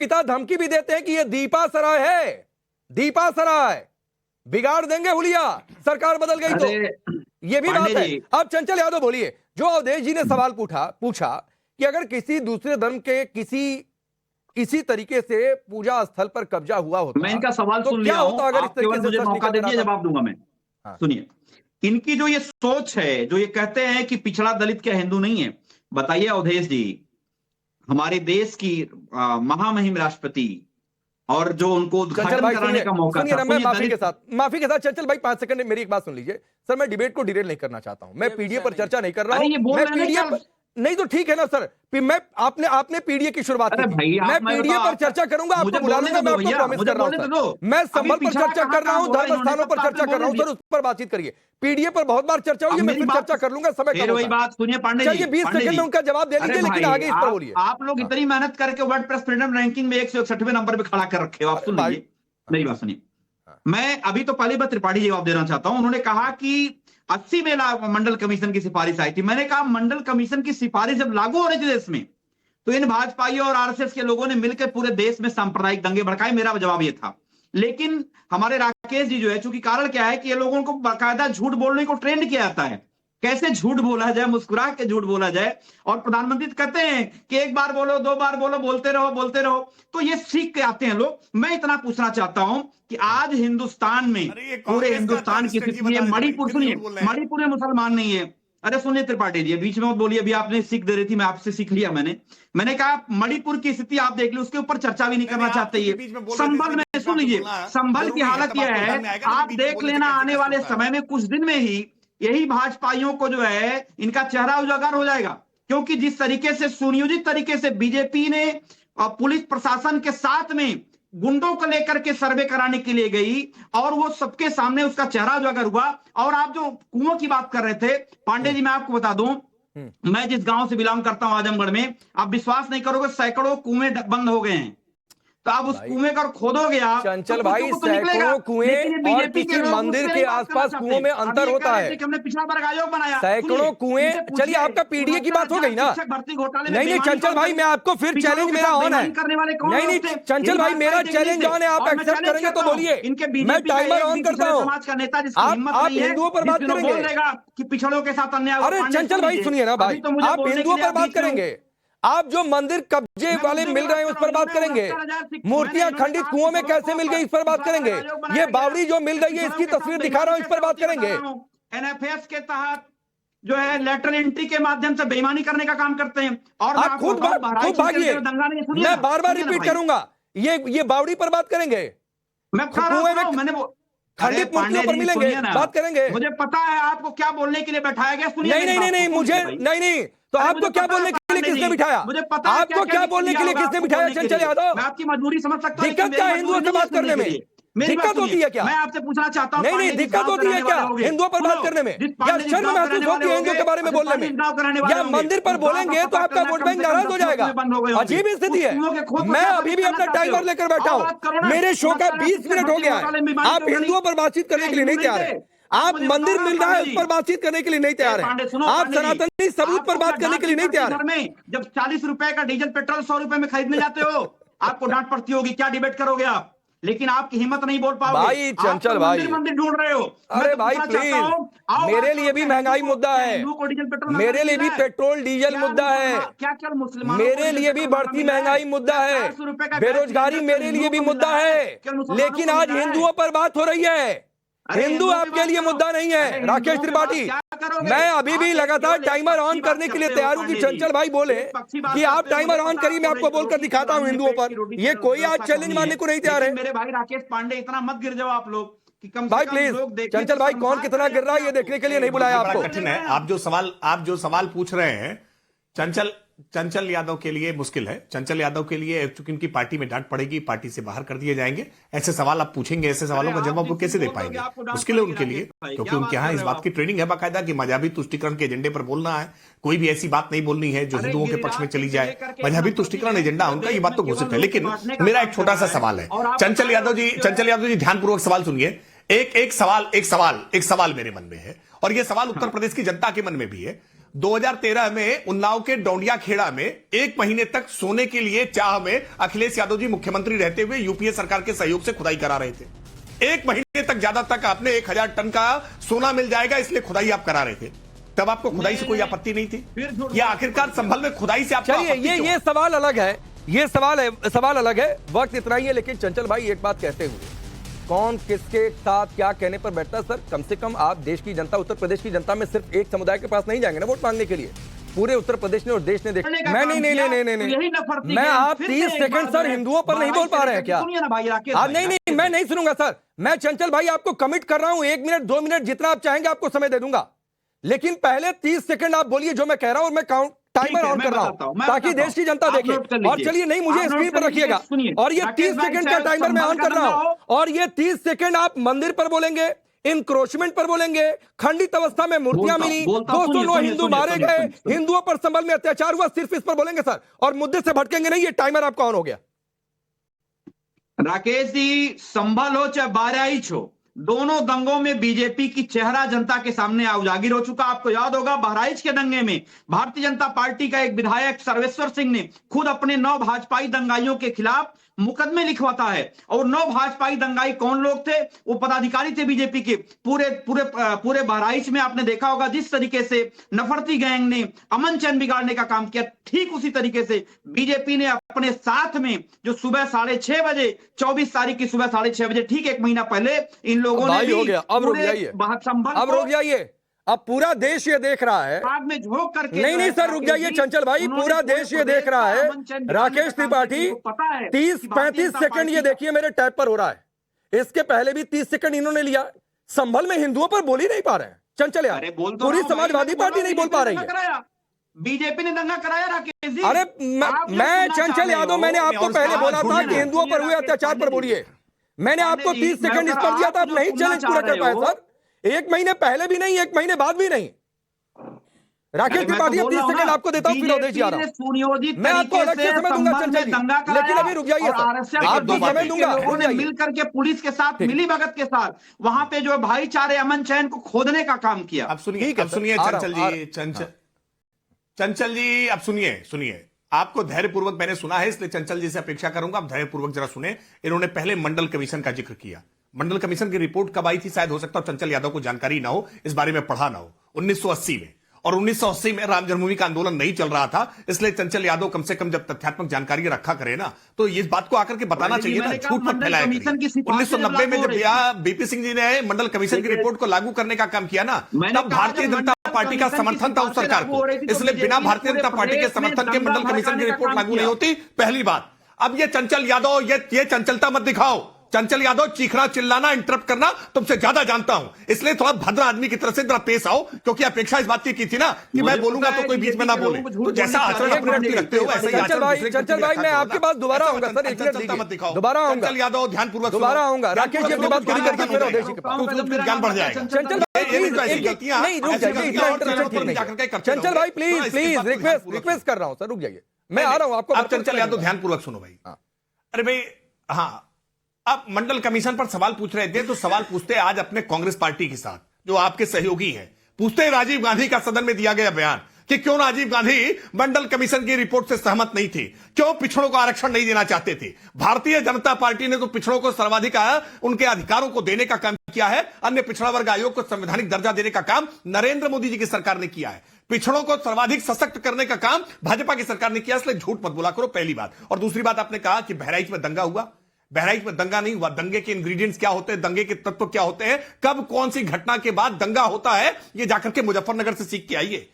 पिता धमकी भी देते हैं कि ये दीपा सराय है, दीपा सराय बिगाड़ देंगे हुलिया, सरकार बदल गई तो ये भी बात है। अब चंचल यादव बोलिए, जो अवधेश जी ने सवाल पूछा कि अगर किसी दूसरे धर्म के किसी तरीके से पूजा स्थल पर कब्जा हुआ होता, मैं इनका सवाल तो सुन क्या लिया होता अगर इस तरीके से मुझे मौका दीजिए, जवाब दूंगा मैं। सुनिए, इनकी जो ये सोच है, जो ये कहते हैं कि पिछड़ा दलित क्या हिंदू नहीं है, बताइए अवधेश जी, हमारे देश की महामहिम राष्ट्रपति और जो उनको उद्घाटन कराने का मौका था, मैं माफी के साथ चंचल भाई 5 सेकंड मेरी एक बात सुन लीजिए। सर मैं डिबेट को डिरेल नहीं करना चाहता हूं, मैं पीडीए पर चर्चा नहीं कर रहा हूं, मैं पीडीए पर नहीं तो ठीक है ना सर, मैं आपने पीडीए की शुरुआत की थी, मैं पीडीए पर चर्चा करूंगा, आपको बुला लूंगा, मैं आपको प्रॉमिस कर रहा हूं सर। मैं संभल पर चर्चा कर रहा हूं, धर्म स्थानों पर चर्चा कर रहा हूं सर, उस पर बातचीत करिए। पीडीए पर बहुत बार चर्चा हुई, मैं फिर चर्चा कर लूंगा, समय कम वही बात सुनिए पांडे जी, चलिए 20 सेकंड में उनका जवाब दे लीजिए, लेकिन आगे इस पर बोलिए। आप लोग इतनी मेहनत करके वर्डप्रेस फ्रीडम रैंकिंग में 161वें नंबर पे खड़ा कर रखे हो, आप सुन लीजिए मेरी बात सुनिए। मैं अभी तो पहली बार त्रिपाठी जवाब देना चाहता हूं। उन्होंने कहा कि 80 में मंडल कमीशन की सिफारिश आई थी। मैंने कहा मंडल कमीशन की सिफारिश जब लागू हो रही थी देश में, तो इन भाजपाइयों और आरएसएस के लोगों ने मिलकर पूरे देश में सांप्रदायिक दंगे भड़काए, मेरा जवाब ये था। लेकिन हमारे राकेश जी जो है, चूंकि कारण क्या है कि ये लोगों को बाकायदा झूठ बोलने को ट्रेंड किया जाता है, कैसे झूठ बोला जाए, मुस्कुरा के झूठ बोला जाए। और प्रधानमंत्री कहते हैं कि एक बार बोलो, 2 बार बोलो, बोलते रहो, तो ये सीख के आते हैं लोग। मैं इतना पूछना चाहता हूं कि आज हिंदुस्तान में, पूरे हिंदुस्तान की स्थिति है, मणिपुर सुनिए, मणिपुर में मुसलमान नहीं है। अरे सुनिए त्रिपाठी जी, बीच में बोलिए, अभी आपने सीख दे रही थी, मैं आपसे सीख लिया। मैंने कहा मणिपुर की स्थिति आप देख लो, उसके ऊपर चर्चा भी नहीं करना चाहते। ये संभल में सुन लीजिए, संभल की हालत यह है, आप देख लेना आने वाले समय में कुछ दिन में ही यही भाजपाइयों को जो है इनका चेहरा उजागर हो जाएगा। क्योंकि जिस तरीके से सुनियोजित तरीके से बीजेपी ने पुलिस प्रशासन के साथ में गुंडों को लेकर के सर्वे कराने के लिए गई और वो सबके सामने उसका चेहरा उजागर हुआ। और आप जो कुओं की बात कर रहे थे पांडे जी, मैं आपको बता दूं, मैं जिस गांव से बिलोंग करता हूं आजमगढ़ में, आप विश्वास नहीं करोगे, सैकड़ों कुएं बंद हो गए हैं। तो आप उस कुएं का खोदोगे आप, चंचल भाई, सैकड़ों कुएं और किसी मंदिर के आसपास कुओं में अंतर होता है। हमने पिछड़ा वर्ग आयोग बनाया, सैकड़ों कुएं, चलिए आपका पीडीए की बात हो गई ना। नहीं चंचल भाई, मैं आपको फिर चैलेंज मेरा ऑन है। नहीं चंचल भाई, मेरा चैलेंज ऑन है, आप एक्सेप्ट करेंगे तो बोलिए, मैं टाइमर ऑन करता हूं। आप हिंदुओं पर बात करेंगे कि पिछड़ों के साथ अन्याय। अरे चंचल भाई सुनिए ना भाई, आप हिंदुओं पर बात करेंगे, आप जो मंदिर कब्जे वाले मिल रहे हैं उस पर बात करेंगे, मूर्तियां खंडित कुओं में कैसे मिल गई इस पर बात करेंगे, ये बावड़ी जो मिल रही है इसकी तस्वीर दिखा रहा हूं, इस पर बात करेंगे। एनएफएस के तहत जो है लेटर एंट्री के माध्यम से बेईमानी करने का काम करते हैं। और आप खुद भागिए, मैं बार बार रिपीट करूंगा, ये बावड़ी पर बात करेंगे, मैं मैंने खंडित मूर्तियों पर मिलेंगे, बात करेंगे। मुझे पता है आपको क्या बोलने के लिए बैठाया गया। सुनिए नहीं मुझे नहीं, तो आपको क्या बोलने के लिए किसने बिठाया? मुझे पता है आपको क्या बोलने के लिए किसने बिठाया? चंचल यादव, मैं आपकी मजबूरी समझ सकता हूं। दिक्कत क्या है हिंदुओं से बात करने में? दिक्कत होती है क्या? मैं आपसे पूछना चाहता हूं, नहीं दिक्कत होती है क्या हिंदुओं पर बात करने में? या शर्म महसूस होती है हिंदुओं के बारे में बोलने में? या मंदिर पर बोलेंगे तो आपका वोट बैंक नाराज हो जाएगा? अजीब स्थिति है। मैं अभी भी अपना टाइमर लेकर बैठा हूं, मेरे शो का 20 मिनट हो गया है, आप हिंदुओं पर बातचीत करने के लिए नहीं तैयार है। आप मंदिर मिल रहा है उस पर बातचीत करने के लिए नहीं तैयार है, आप सनातनी सबूत पर बात करने के लिए नहीं तैयार है। जब 40 रुपए का डीजल पेट्रोल 100 रुपए में खरीदने जाते हो, आपको डांट पड़ती होगी, क्या डिबेट करोगे आप? लेकिन आपकी हिम्मत नहीं बोल पाओगे भाई। चंचल भाई, मंदिर ढूंढ रहे हो। अरे भाई प्लीज, मेरे लिए भी महंगाई मुद्दा है, मेरे लिए भी पेट्रोल डीजल मुद्दा है, मेरे लिए भी बढ़ती महंगाई मुद्दा है, बेरोजगारी मेरे लिए भी मुद्दा है। लेकिन आज हिंदुओं पर बात हो रही है, हिंदू आपके लिए मुद्दा नहीं है। राकेश त्रिपाठी, मैं अभी भी लगातार टाइमर ऑन करने के लिए तैयार हूं कि चंचल भाई बोले कि आप टाइमर ऑन करिए, मैं आपको बोलकर दिखाता हूं हिंदुओं पर। ये कोई आज चैलेंज मानने को नहीं तैयार है। मेरे भाई राकेश पांडे, इतना मत गिर जाओ आप लोग कि कम भाई प्लीज, चंचल भाई कौन कितना गिर रहा है ये देखने के लिए नहीं बुलाया आपको। कठिन है, आप जो सवाल पूछ रहे हैं चंचल यादव के लिए मुश्किल है। चंचल यादव के लिए चूंकि उनकी पार्टी में डांट पड़ेगी, पार्टी से बाहर कर दिए जाएंगे, ऐसे सवाल आप पूछेंगे, ऐसे सवालों का जवाब वो कैसे दे पाएंगे? मुश्किल है उनके लिए, क्योंकि उनके यहाँ इस बात की ट्रेनिंग है बाकायदा कि मजहबी तुष्टिकरण के एजेंडे पर बोलना है, कोई भी ऐसी बात नहीं बोलनी है जो हिंदुओं के पक्ष में चली जाए। मजहबी तुष्टिकरण एजेंडा उनका, ये बात तो घोषित है। लेकिन मेरा एक छोटा सा सवाल है, चंचल यादव जी ध्यानपूर्वक सवाल सुनिए। एक सवाल मेरे मन में है, और यह सवाल उत्तर प्रदेश की जनता के मन में भी है। 2013 में उन्नाव के डोंडिया खेड़ा में 1 महीने तक सोने के लिए चाह में अखिलेश यादव जी मुख्यमंत्री रहते हुए यूपीए सरकार के सहयोग से खुदाई करा रहे थे। 1 महीने तक ज्यादा तक आपने 1000 टन का सोना मिल जाएगा इसलिए खुदाई आप करा रहे थे। तब आपको खुदाई से कोई आपत्ति नहीं थी या आखिरकार संभल में खुदाई से आपको ये सवाल अलग है, ये सवाल अलग है, वक्त इतना ही है। लेकिन चंचल भाई एक बात कहते हुए, कौन किसके साथ क्या कहने पर बैठता है? सर कम से कम आप देश की जनता, उत्तर प्रदेश की जनता में सिर्फ एक समुदाय के पास नहीं जाएंगे ना वोट मांगने के लिए। पूरे उत्तर प्रदेश ने और देश ने देखा। मैं नहीं, मैं आप 30 सेकंड सर हिंदुओं पर नहीं बोल पा रहे हैं क्या? नहीं, मैं नहीं सुनूंगा सर। मैं चंचल भाई आपको कमिट कर रहा हूं 1 मिनट 2 मिनट जितना आप चाहेंगे आपको समय दे दूंगा, लेकिन पहले 30 सेकंड आप बोलिए जो मैं कह रहा हूं और मैं काउंट टाइमर ऑन कर रहा हूं ताकि देश की जनता देखे। और चलिए नहीं, मुझे स्क्रीन पर रखिएगा और ये 30 सेकंड का टाइमर मैं ऑन कर रहा हूं और ये 30 सेकंड आप मंदिर पर बोलेंगे, इंक्रोचमेंट पर बोलेंगे, खंडित अवस्था में मूर्तियां मिली, 209 हिंदू मारे गए, हिंदुओं पर संभल में अत्याचार हुआ, सिर्फ इस पर बोलेंगे सर और मुद्दे से भटकेंगे नहीं। ये टाइमर आपका ऑन हो गया। राकेश जी, संभल हो चाहे बहराइच हो, दोनों दंगों में बीजेपी की चेहरा जनता के सामने उजागर हो चुका। आपको याद होगा बहराइच के दंगे में भारतीय जनता पार्टी का एक विधायक सर्वेश्वर सिंह ने खुद अपने 9 भाजपाई दंगाइयों के खिलाफ मुकदमे लिखवाता है। और 9 भाजपाई दंगाई कौन लोग थे? वो पदाधिकारी थे बीजेपी के। पूरे बहराइच में आपने देखा होगा जिस तरीके से नफरती गैंग ने अमन चैन बिगाड़ने का काम किया, ठीक उसी तरीके से बीजेपी ने अपने साथ में जो सुबह 6:30 बजे 24 तारीख की सुबह 6:30 बजे ठीक 1 महीना पहले इन लोगों ने भी हो गया। अब रुक जाइए, अब पूरा देश ये देख रहा है। आग में झोंक करके नहीं सर रुक जाइए चंचल भाई, पूरा देश ये देख रहा है। राकेश त्रिपाठी 30-35 सेकंड ये देखिए मेरे टैब पर हो रहा है। इसके पहले भी 30 सेकंड इन्होंने लिया। संभल में हिंदुओं पर बोल ही नहीं पा रहे हैं चंचल यार, पूरी समाजवादी पार्टी नहीं बोल पा रही है। बीजेपी ने दंगा कराया राकेश जी। अरे मैं चंचल यादव, मैंने आपको पहले बोला था कि हिंदुओं पर हुए अत्याचार पर बोलिए। मैंने आपको 30 सेकंड इस पर दिया था, आप नहीं चैलेंज पूरा कर पाए सर। 1 महीने पहले भी नहीं, 1 महीने बाद भी नहीं। राकेश त्रिपाठी 30 सेकंड आपको देता हूं, फिर अवधेश जी आ रहा हूं। मैं आपको अलग से समय दूंगा चंचल जी, लेकिन अभी रुक जाइए सर, आपको समय दूंगा। मिल करके पुलिस के साथ मिली भगत के साथ वहां पे जो भाईचारे अमन चैन को खोदने का काम किया। अब सुनिए चंचल जी, अब सुनिए, आपको धैर्यपूर्वक मैंने सुना है इसलिए चंचल जी से अपेक्षा करूंगा आप धैर्यपूर्वक जरा सुने। इन्होंने पहले मंडल कमीशन का जिक्र किया। मंडल कमीशन की रिपोर्ट कब आई थी शायद हो सकता है चंचल यादव को जानकारी ना हो, इस बारे में पढ़ा ना हो। 1980 में, और 1980 में राम जन्मभूमि का आंदोलन नहीं चल रहा था, इसलिए चंचल यादव कम से कम जब तथ्यात्मक जानकारी रखा करे ना तो इस बात को आकर के बताना चाहिए ना, झूठ मत फैलाया। 1990 में जब बीपी सिंह जी ने मंडल कमीशन की रिपोर्ट को लागू करने का काम किया ना, तब भारतीय जनता पार्टी का समर्थन था उस सरकार को, इसलिए बिना भारतीय जनता पार्टी के समर्थन के मंडल कमीशन की रिपोर्ट लागू नहीं होती, पहली बात। अब ये चंचल यादव ये चंचलता मत दिखाओ। चंचल यादव चीखना चिल्लाना इंटरप्ट करना तुमसे ज्यादा जानता हूं, इसलिए थोड़ा भद्र आदमी की तरह से जरा पेश आओ, क्योंकि अपेक्षा इस बात की थी ना कि मैं बोलूंगा तो कोई बीच में ना बोले। तो जैसा आचरण अपने प्रति रखते हो वैसे ही चंचल भाई मैं आपके पास दोबारा आऊंगा सर, एक मिनट मत दिखाओ, दोबारा आऊंगा। चंचल यादव ध्यानपूर्वक दोबारा आऊंगा। राकेश जी अपनी बात पूरी करके फिर अवधेश जी के पास ज्ञान बढ़ जाएगा। चंचल भाई प्लीज रिक्वेस्ट कर रहा हूं सर, रुक जाइए, मैं आ रहा हूं आपको। अब चंचल यादव ध्यानपूर्वक सुनो भाई। अरे भाई हाँ, अब मंडल कमीशन पर सवाल पूछ रहे थे तो सवाल पूछते आज अपने कांग्रेस पार्टी के साथ जो आपके सहयोगी हैं। पूछते राजीव गांधी का सदन में दिया गया बयान कि क्यों राजीव गांधी मंडल कमीशन की रिपोर्ट से सहमत नहीं थे, क्यों पिछड़ों को आरक्षण नहीं देना चाहते थे। भारतीय जनता पार्टी ने तो पिछड़ों को सर्वाधिकार उनके अधिकारों को देने का काम किया है। अन्य पिछड़ा वर्ग आयोग को संवैधानिक दर्जा देने का काम नरेंद्र मोदी जी की सरकार ने किया है। पिछड़ों को सर्वाधिक सशक्त करने का काम भाजपा की सरकार ने किया, इसलिए झूठ मत बोला करो, पहली बात। और दूसरी बात, आपने कहा कि बहराइच में दंगा हुआ। बहराइच में दंगा नहीं हुआ। दंगे के इंग्रेडिएंट्स क्या होते हैं, दंगे के तत्व क्या होते हैं, कब कौन सी घटना के बाद दंगा होता है, ये जाकर के मुजफ्फरनगर से सीख के आइए।